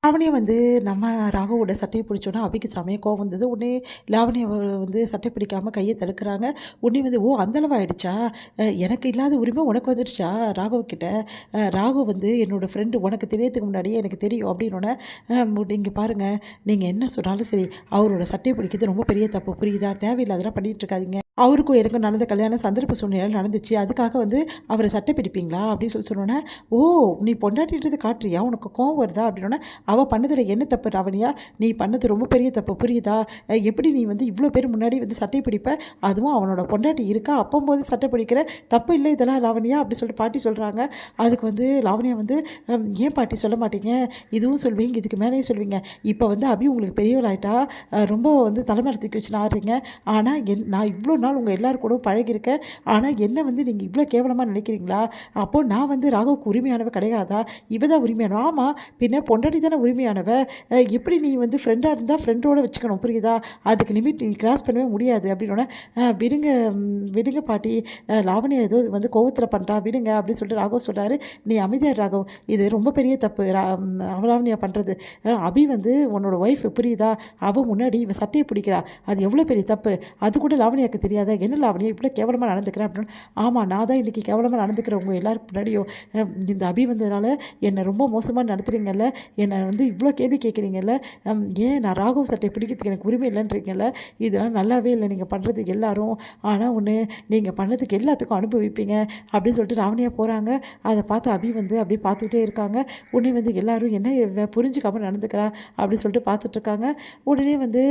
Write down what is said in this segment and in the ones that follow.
லாவண்யா வந்து நம்ம ராகுவோட சட்டையை பிடிச்சோன்னா அபிக்கு செமையா கோவம் வந்தது. உடனே லாவண்யா வந்து சட்டை பிடிக்காம கையை தடுக்கிறாங்க. உடனே வந்து ஓ அந்த அளவு ஆயிடுச்சா? எனக்கு இல்லாத உரிமை உனக்கு வந்துடுச்சா ராகவ் கிட்ட? ராகு வந்து என்னோட ஃப்ரெண்டு உனக்கு தெரியறதுக்கு முன்னாடியே எனக்கு தெரியும் அப்படின்னோடனே, இங்கே பாருங்கள், நீங்கள் என்ன சொன்னாலும் சரி அவரோட சட்டையை பிடிக்கிறது ரொம்ப பெரிய தப்பு புரியுதா? தேவையில்லாதெல்லாம் பண்ணிட்டு இருக்காதீங்க. அவருக்கும் எனக்கும் நடந்த கல்யாணம் சந்தர்ப்ப சூழ்நிலை நடந்துச்சு. அதுக்காக வந்து அவரை சட்டை பிடிப்பீங்களா அப்படின்னு சொன்னோன்னே, ஓ நீ பொண்டாட்டின்றது காட்டுறியா? உனக்கு கோவம் வருதா? அப்படின்னோடனே, அவள் பண்ணதில் என்ன தப்பு ராவணியா? நீ பண்ணது ரொம்ப பெரிய தப்பு புரியுதா? எப்படி நீ வந்து இவ்வளோ பேர் முன்னாடி வந்து சட்டை பிடிப்ப? அதுவும் அவனோட பொண்டாட்டி இருக்கா அப்போம்போது சட்டை பிடிக்கிற தப்பு இல்லை இதெல்லாம் லாவணியா அப்படின்னு சொல்லிட்டு பாட்டி சொல்கிறாங்க. அதுக்கு வந்து லாவணியா வந்து ஏன் பாட்டி சொல்ல மாட்டீங்க? இதுவும் சொல்வீங்க இதுக்கு மேலேயும் சொல்வீங்க. இப்போ வந்து அபி உங்களுக்கு பெரியவளாயிட்டா, ரொம்ப வந்து தலைமையில தூக்கி வச்சுன்னு ஆடுறீங்க. ஆனால் நான் இவ்வளோ நாள் உங்கள் எல்லோரும் கூட பழகியிருக்கேன். ஆனால் என்ன வந்து நீங்கள் இவ்வளோ கேவலமாக நினைக்கிறீங்களா? அப்போது நான் வந்து ராகுவுக்கு உரிமையானவ கிடையாதா? இவ தான் உரிமையானவ. ஆமாம், பின்ன பொண்டாட்டி தானே உரிமையானவ. எப்படி நீ வந்து ஃப்ரெண்டாக இருந்தால் ஃப்ரெண்டோடு வச்சுக்கணும் புரியுதா? அதுக்கு லிமிட் நீ கிராஸ் பண்ணவே முடியாது அப்படின்னோடனே, விடுங்க விடுங்க பாட்டி, லாவண்யா ஏதோ வந்து கோவத்தில் பண்ணுறா விடுங்க அப்படின்னு சொல்லிட்டு ராகவ் சொல்கிறாரு. நீ அமைதியார் ராகவ், இது ரொம்ப பெரிய தப்பு லாவண்யா பண்ணுறது. அபி வந்து உன்னோட ஒய்ஃப் புரியுதா? அவள் முன்னாடி இவன் சட்டையை பிடிக்கிறா, அது எவ்வளோ பெரிய தப்பு. அது கூட லாவண்யாவுக்கு தெரியாதா? என்ன லாவண்யா இவ்வளோ கேவலமாக நடந்துக்கிறேன் அப்படின்னு. ஆமாம், நான் தான் இன்றைக்கி கேவலமாக நடந்துக்கிறேன் உங்கள் எல்லாருக்கு முன்னாடியும். இந்த அபி வந்ததுனால என்னை ரொம்ப மோசமாக நடத்துகிறீங்கல்ல, என்னை வந்து இவ்வளோ கேள்வி கேட்குறீங்கல்ல, ஏன் நான் ராகவ் சட்டை பிடிக்கிறதுக்கு எனக்கு உரிமை இல்லைன்றீங்கல்ல, இதெல்லாம் நல்லாவே இல்லை நீங்கள் பண்ணுறது எல்லாரும். ஆனால் ஒன்று, நீங்கள் பண்ணதுக்கு எல்லாத்துக்கும் அனுபவிப்பீங்க அப்படின்னு சொல்லிட்டு லாவண்யா போகிறாங்க. அதை பார்த்து அபி வந்து அப்படியே பார்த்துக்கிட்டே இருக்காங்க. உடனே வந்து எல்லோரும் என்ன புரிஞ்சுக்காமல் நடந்துக்கிறா அப்படின்னு சொல்லிட்டு பார்த்துட்ருக்காங்க. உடனே வந்து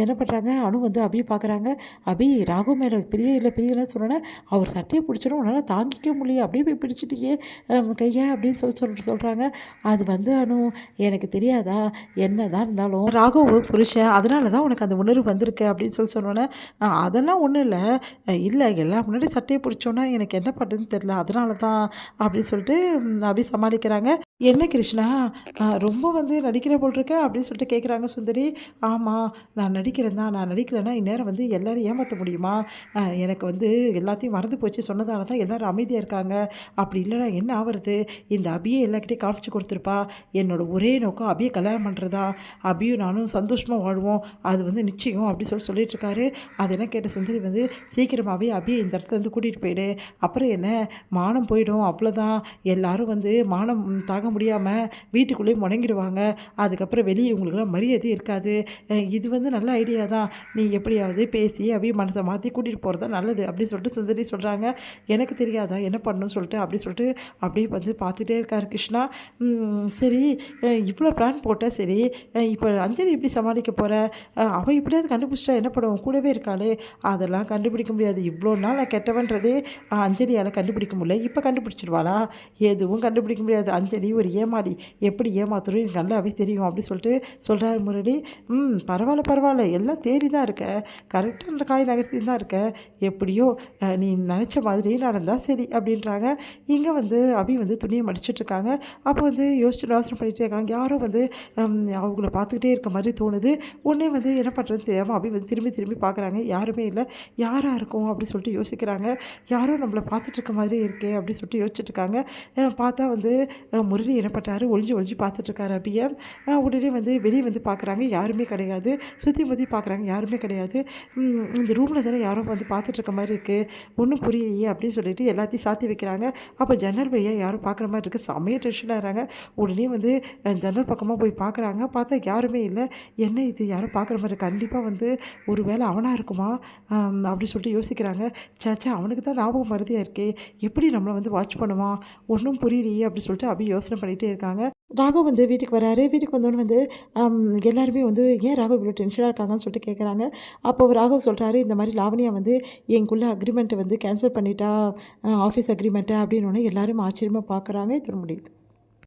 என்ன பண்ணுறாங்க, அனு வந்து அபி பார்க்குறாங்க. அபி ராகு மேலே பிரியலைன்னு சொன்னோன்னே, அவர் சட்டையை பிடிச்சோன்னா உன்னால் தாங்கிக்க முடியல, அப்படியே போய் பிடிச்சிட்டியே கையை அப்படின்னு சொல்கிறாங்க. அது வந்து அனு எனக்கு தெரியாதா, என்ன தான் இருந்தாலும் ராகவ் புருஷன், அதனால தான் உனக்கு அந்த உணர்வு வந்திருக்கு அப்படின்னு சொன்னோன்னே, அதெல்லாம் ஒன்றும் இல்லை, இல்லை எல்லா முன்னாடி சட்டையை பிடிச்சோன்னா எனக்கு என்ன பண்ணுறதுன்னு தெரில, அதனால தான் அப்படின்னு சொல்லிட்டு அபி சமாளிக்கிறாங்க. என்ன கிருஷ்ணா, ரொம்ப வந்து நடிக்கிற போல் இருக்க அப்படின்னு சொல்லிட்டு கேட்குறாங்க சுந்தரி. ஆமாம், நான் நடிக்கிறேன் தான், நான் நடிக்கலைன்னா இந்நேரம் வந்து எல்லோரும் ஏமாற்ற முடியுமா? எனக்கு வந்து எல்லாத்தையும் மறந்து போச்சு சொன்னதால தான் எல்லோரும் அமைதியாக இருக்காங்க. அப்படி இல்லைனா என்ன ஆகிறது? இந்த அபியை எல்லாக்கிட்டையும் காமிச்சு கொடுத்துருப்பா. என்னோடய ஒரே நோக்கம் அபியை கல்யாணம் பண்ணுறதா, அபியும் நானும் சந்தோஷமாக வாழ்வோம், அது வந்து நிச்சயம் அப்படி சொல்லிட்டு இருக்காரு. அதெல்லாம் கேட்ட சுந்தரி வந்து, சீக்கிரமாகவே அபியை இந்த இடத்துல வந்து கூட்டிகிட்டு போயிடு, அப்புறம் என்ன மானம் போயிடும், அவ்வளோதான். எல்லோரும் வந்து மானம் தாங்க முடியாமல் வீட்டுக்குள்ளேயே முடங்கிடுவாங்க. அதுக்கப்புறம் வெளியே இவங்களுக்குலாம் மரியாதை இருக்காது. இது வந்து நல்ல ஐடியா தான். நீ எப்படியாவது பேசி அப்படியே மனசை மாற்றி கூட்டிகிட்டு போகிறது தான் நல்லது அப்படின்னு சொல்லிட்டு சுந்தரி சொல்கிறாங்க. எனக்கு தெரியாதா என்ன பண்ணணும்னு சொல்லிட்டு அப்படியே வந்து பார்த்துட்டே இருக்கார் கிருஷ்ணா. சரி, இவ்வளோ பிளான் போட்டால் சரி, இப்போ அஞ்சலி எப்படி சமாளிக்க போகிற? அவள் இப்படியாவது கண்டுபிடிச்சிட்டா என்ன பண்ணுவோம், கூடவே இருக்காளே. அதெல்லாம் கண்டுபிடிக்க முடியாது. இவ்வளோ நாள் நான் கெட்டவன்றதே அஞ்சலியால் கண்டுபிடிக்க முடியல, இப்போ கண்டுபிடிச்சிடுவாளா? எதுவும் கண்டுபிடிக்க முடியாது. அஞ்சலி ஒரு ஏமாளி, எப்படி ஏமாத்துறோம் எனக்கு நல்லாவே தெரியும் அப்படி சொல்லிட்டு சொல்கிறார் முரளி. பரவாயில்ல, எல்லாம் தேடி தான் இருக்க, கரெக்டாக காய் நகர்த்தி தான் இருக்க, எப்படியோ நீ நினச்ச மாதிரி நடந்தால் சரி அப்படின்றாங்க. இங்கே வந்து அபி வந்து துணியை மடிச்சிட்ருக்காங்க. அப்போ வந்து யோசனை பண்ணிகிட்டே இருக்காங்க. யாரோ வந்து அவங்கள பார்த்துக்கிட்டே இருக்க மாதிரி தோணுது. உடனே வந்து என்ன பண்ணுறதுன்னு தெரியாமல் அபி வந்து திரும்பி பார்க்குறாங்க. யாருமே இல்லை, யாராக இருக்கும் அப்படி சொல்லிட்டு யோசிக்கிறாங்க. யாரோ நம்மளை பார்த்துட்ருக்க மாதிரி இருக்கே அப்படின்னு சொல்லிட்டு யோசிச்சுட்ருக்காங்க. பார்த்தா வந்து முரளி என்ன பண்ணுறாரு, ஒளிஞ்சு பார்த்துட்ருக்காரு அபியை. உடனே வந்து வெளியே வந்து பார்க்குறாங்க, யாருமே கிடையாது. சுற்றி பார்க்குறாங்க, யாருமே கிடையாது. இந்த ரூமில் தானே யாரோ வந்து பார்த்துட்ருக்க மாதிரி இருக்குது, ஒன்றும் புரியலையே அப்படின்னு சொல்லிட்டு எல்லாத்தையும் சாத்தி வைக்கிறாங்க. அப்போ ஜன்னல் வழியாக யாரும் பார்க்குற மாதிரி இருக்குது. செம்மையாக டென்ஷனாக இருக்காங்க. உடனே வந்து ஜன்னல் பக்கமாக போய் பார்க்குறாங்க. பார்த்தா யாருமே இல்லை. என்ன இது, யாரோ பார்க்குற மாதிரி, கண்டிப்பாக வந்து ஒரு வேளை அவனாக இருக்குமா அப்படி சொல்லிட்டு யோசிக்கிறாங்க. சேச்சா, அவனுக்கு தான் ஞாபகம் மருதியாக இருக்கே, எப்படி நம்மளை வந்து வாட்ச் பண்ணுவான், ஒன்றும் புரியலையே அப்படி சொல்லிட்டு அப்படி யோசனை பண்ணிகிட்டே இருக்காங்க. ராகவ் வந்து வீட்டுக்கு வராரு. வீட்டுக்கு வந்தோடனே வந்து எல்லாருமே வந்து ஏன் ராகவ் இவ்வளோ டென்ஷனாக இருக்காங்கன்னு சொல்லிட்டு கேட்குறாங்க. அப்போ ராகவ் சொல்கிறாரு, இந்த மாதிரி லாவண்யா வந்து எங்களுக்குள்ள அக்ரிமெண்ட்டை வந்து கேன்சல் பண்ணிட்டா, ஆஃபீஸ் அக்ரிமெண்ட்டை அப்படின்னோடனே எல்லாரும் ஆச்சரியமாக பார்க்குறாங்க. இது முடியுது.